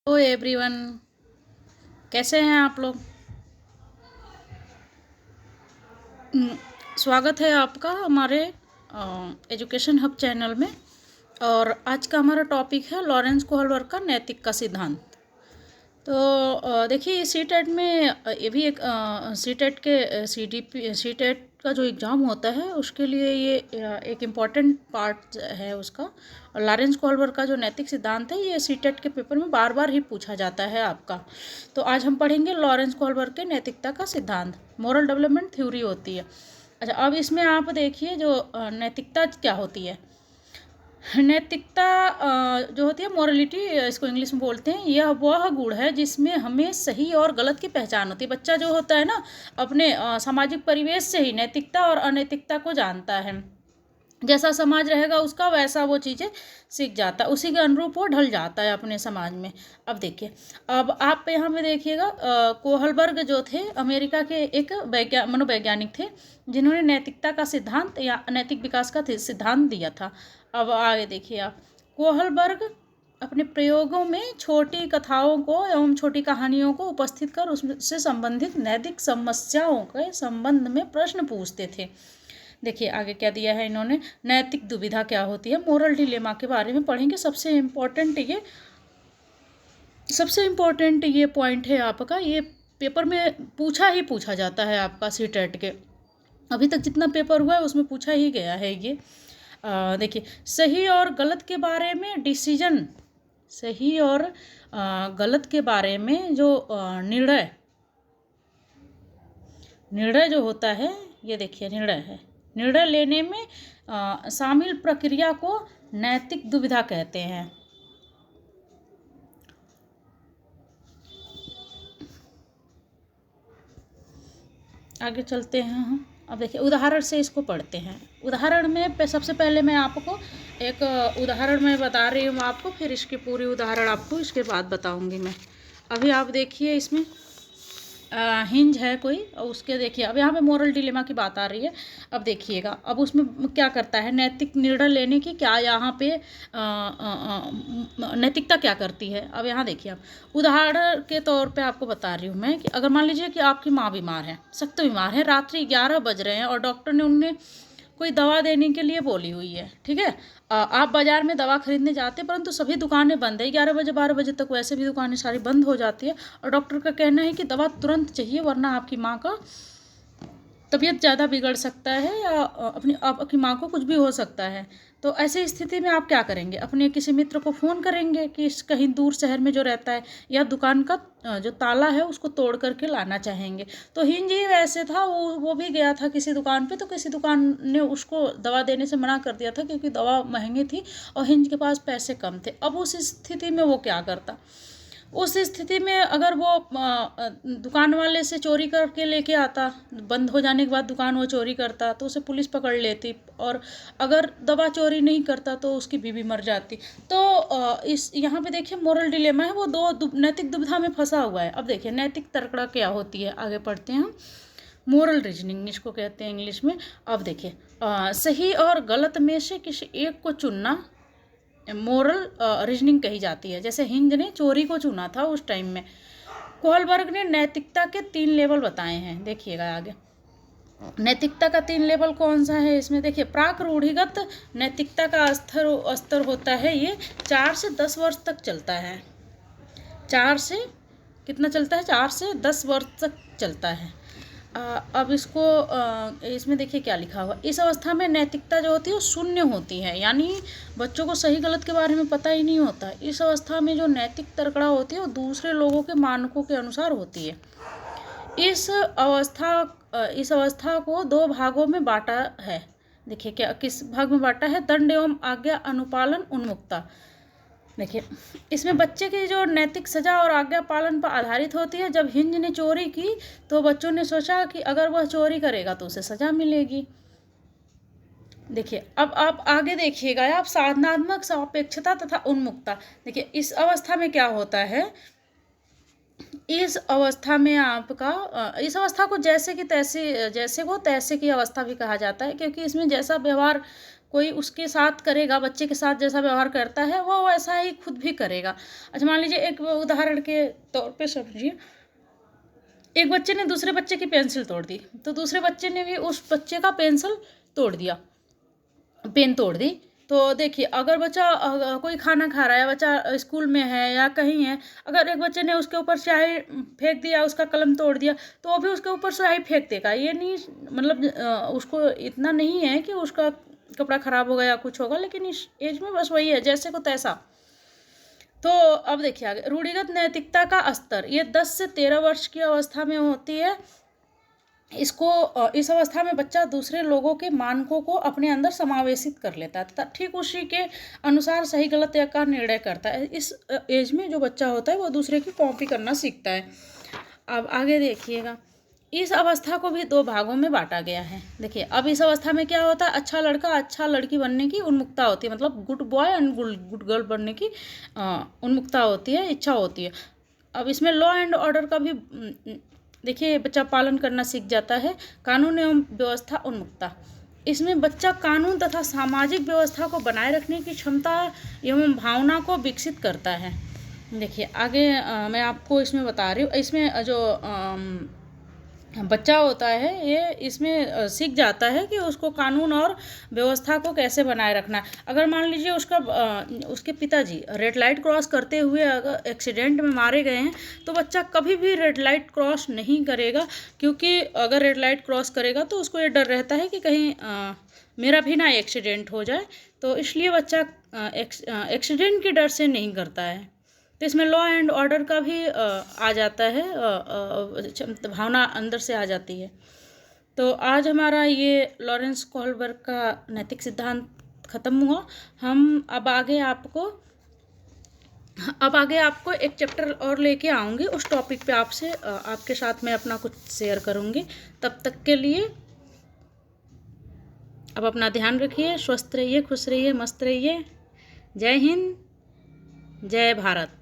ओ everyone, कैसे हैं आप लोग। हम्म, स्वागत है आपका हमारे एजुकेशन हब चैनल में। और आज का हमारा टॉपिक है लॉरेंस कोहलबर्ग का नैतिक का सिद्धांत। तो देखिए सी टेट में ये भी एक सी टेट के सी टेट का जो एग्ज़ाम होता है उसके लिए ये एक इम्पॉर्टेंट पार्ट है उसका। और लॉरेंस कोहलबर्ग का जो नैतिक सिद्धांत है ये सी टेट के पेपर में बार बार ही पूछा जाता है आपका। तो आज हम पढ़ेंगे लॉरेंस कोहलबर्ग के नैतिकता का सिद्धांत, मोरल डेवलपमेंट थ्योरी होती है। अच्छा, अब इसमें आप देखिए जो नैतिकता क्या होती है। नैतिकता जो होती है मोरलिटी, इसको इंग्लिश में बोलते हैं, यह वह गुण है जिसमें हमें सही और गलत की पहचान होती है। बच्चा जो होता है ना, अपने सामाजिक परिवेश से ही नैतिकता और अनैतिकता को जानता है। जैसा समाज रहेगा उसका वैसा वो चीज़ें सीख जाता है, उसी के अनुरूप वो ढल जाता है अपने समाज में। अब देखिए, अब आप यहाँ पे देखिएगा, कोहलबर्ग जो थे अमेरिका के एक मनोवैज्ञानिक थे जिन्होंने नैतिकता का सिद्धांत या नैतिक विकास का सिद्धांत दिया था। अब आगे देखिए आप, कोहलबर्ग अपने प्रयोगों में छोटी कथाओं को एवं छोटी कहानियों को उपस्थित कर उससे संबंधित नैतिक समस्याओं के संबंध में प्रश्न पूछते थे। देखिए आगे क्या दिया है इन्होंने, नैतिक दुविधा क्या होती है, मोरल डिलेमा के बारे में पढ़ेंगे। सबसे इम्पोर्टेंट ये पॉइंट है आपका, ये पेपर में पूछा जाता है आपका सी टेट के। अभी तक जितना पेपर हुआ है उसमें पूछा ही गया है ये। देखिए, सही और गलत के बारे में डिसीजन, सही और गलत के बारे में जो निर्णय जो होता है, ये देखिए निर्णय है, निर्णय लेने में शामिल प्रक्रिया को नैतिक दुविधा कहते हैं। आगे चलते हैं हम। अब देखिए उदाहरण से इसको पढ़ते हैं। उदाहरण में सबसे पहले मैं आपको एक उदाहरण मैं बता रही हूँ आपको, फिर इसकी पूरी उदाहरण आपको इसके बाद बताऊँगी मैं। अभी आप देखिए इसमें हिंज है कोई, और उसके देखिए अब यहाँ पे मोरल डिलेमा की बात आ रही है। अब देखिएगा, अब उसमें क्या करता है, नैतिक निर्णय लेने की क्या यहाँ पे नैतिकता क्या करती है। अब यहाँ देखिए, आप उदाहरण के तौर पे आपको बता रही हूँ मैं कि अगर मान लीजिए कि आपकी माँ बीमार है, सख्त बीमार है, रात्रि 11 बज रहे हैं और डॉक्टर ने उन्हें कोई दवा देने के लिए बोली हुई है, ठीक है। आप बाज़ार में दवा खरीदने जाते हैं परंतु सभी दुकानें बंद है, 11 बजे 12 बजे तक वैसे भी दुकानें सारी बंद हो जाती है। और डॉक्टर का कहना है कि दवा तुरंत चाहिए वरना आपकी माँ का तबीयत ज़्यादा बिगड़ सकता है या आपकी माँ को कुछ भी हो सकता है। तो ऐसी स्थिति में आप क्या करेंगे, अपने किसी मित्र को फ़ोन करेंगे कि कहीं दूर शहर में जो रहता है, या दुकान का जो ताला है उसको तोड़ करके लाना चाहेंगे। तो हिंज ही वैसे था, वो भी गया था किसी दुकान पे, तो किसी दुकान ने उसको दवा देने से मना कर दिया था क्योंकि दवा महंगी थी और हिंज के पास पैसे कम थे। अब उस स्थिति में वो क्या करता, उस स्थिति में अगर वो दुकान वाले से चोरी करके लेके आता, बंद हो जाने के बाद दुकान वो चोरी करता तो उसे पुलिस पकड़ लेती, और अगर दवा चोरी नहीं करता तो उसकी बीवी मर जाती। तो इस यहाँ पे देखिए मोरल डिलेमा है, वो दो नैतिक दुविधा में फंसा हुआ है। अब देखिए नैतिक तर्कड़ा क्या होती है, आगे पढ़ते हैं हम। मोरल रीजनिंग इसको कहते हैं इंग्लिश में। अब देखिए सही और गलत में से किसी एक को चुनना मोरल रीजनिंग कही जाती है। जैसे हिंज ने चोरी को चुना था उस टाइम में। कोहलबर्ग ने नैतिकता के 3 लेवल बताए हैं, देखिएगा आगे। नैतिकता का 3 लेवल कौन सा है इसमें, देखिए प्राक रूढ़िगत नैतिकता का स्तर होता है, ये 4 से 10 वर्ष तक चलता है। 4 से कितना चलता है, 4 से 10 वर्ष तक चलता है। अब इसको इसमें देखिए क्या लिखा हुआ, इस अवस्था में नैतिकता जो होती है वो शून्य होती है, यानी बच्चों को सही गलत के बारे में पता ही नहीं होता। इस अवस्था में जो नैतिक तर्कड़ा होती है वो दूसरे लोगों के मानकों के अनुसार होती है। इस अवस्था को 2 भागों में बांटा है। देखिए क्या किस भाग में बांटा है, दंड एवं आज्ञा अनुपालन उन्मुक्ता। देखिए इसमें बच्चे की जो नैतिक सजा और आज्ञा पालन पर आधारित होती है। जब हिंज ने चोरी की तो बच्चों ने सोचा कि अगर वह चोरी करेगा तो उसे सजा मिलेगी। देखिए अब आप आगे देखिएगा, आप साधनात्मक सापेक्षता तथा उन्मुक्ता। देखिए इस अवस्था में क्या होता है, इस अवस्था में आपका इस अवस्था को जैसे को तैसे की अवस्था भी कहा जाता है, क्योंकि इसमें जैसा व्यवहार कोई उसके साथ करेगा, बच्चे के साथ जैसा व्यवहार करता है वो वैसा ही खुद भी करेगा। अच्छा मान लीजिए एक उदाहरण के तौर पे समझिए, एक बच्चे ने दूसरे बच्चे की पेंसिल तोड़ दी, तो दूसरे बच्चे ने भी उस बच्चे का पेंसिल तोड़ दिया, पेन तोड़ दी। तो देखिए अगर बच्चा कोई खाना खा रहा है, बच्चा स्कूल में है या कहीं है, अगर एक बच्चे ने उसके ऊपर स्याही फेंक दिया, उसका कलम तोड़ दिया, तो वो भी उसके ऊपर स्याही फेंक देगा। ये नहीं मतलब उसको इतना नहीं है कि उसका कपड़ा खराब होगा या कुछ होगा, लेकिन इस एज में बस वही है जैसे को तैसा। तो अब देखिए आगे, रूढ़िगत नैतिकता का स्तर, ये 10 से 13 वर्ष की अवस्था में होती है। इसको इस अवस्था में बच्चा दूसरे लोगों के मानकों को अपने अंदर समावेशित कर लेता है तथा ठीक उसी के अनुसार सही गलत का निर्णय करता है। इस एज में जो बच्चा होता है वो दूसरे की कॉपी करना सीखता है। अब आगे देखिएगा, इस अवस्था को भी 2 भागों में बांटा गया है। देखिए अब इस अवस्था में क्या होता है, अच्छा लड़का अच्छा लड़की बनने की उन्मुखता होती है, मतलब good boy and good girl बनने की उन्मुखता होती है, इच्छा होती है। अब इसमें लॉ एंड ऑर्डर का भी देखिए बच्चा पालन करना सीख जाता है। कानून एवं व्यवस्था उन्मुखता, इसमें बच्चा कानून तथा सामाजिक व्यवस्था को बनाए रखने की क्षमता एवं भावना को विकसित करता है। देखिए आगे मैं आपको इसमें बता रही हूँ, इसमें जो बच्चा होता है ये इसमें सीख जाता है कि उसको कानून और व्यवस्था को कैसे बनाए रखना है। अगर मान लीजिए उसके पिताजी रेड लाइट क्रॉस करते हुए अगर एक्सीडेंट में मारे गए हैं, तो बच्चा कभी भी रेड लाइट क्रॉस नहीं करेगा, क्योंकि अगर रेड लाइट क्रॉस करेगा तो उसको ये डर रहता है कि कहीं मेरा भी ना एक्सीडेंट हो जाए। तो इसलिए बच्चा एक्सीडेंट के डर से नहीं करता है। तो इसमें लॉ एंड ऑर्डर का भी आ जाता है, भावना अंदर से आ जाती है। तो आज हमारा ये लॉरेंस कोहलबर्ग का नैतिक सिद्धांत ख़त्म हुआ। हम अब आगे आपको एक चैप्टर और लेके आऊँगी, उस टॉपिक पे आपके साथ में अपना कुछ शेयर करूँगी। तब तक के लिए अब अपना ध्यान रखिए, स्वस्थ रहिए, खुश रहिए, मस्त रहिए। जय हिंद, जय भारत।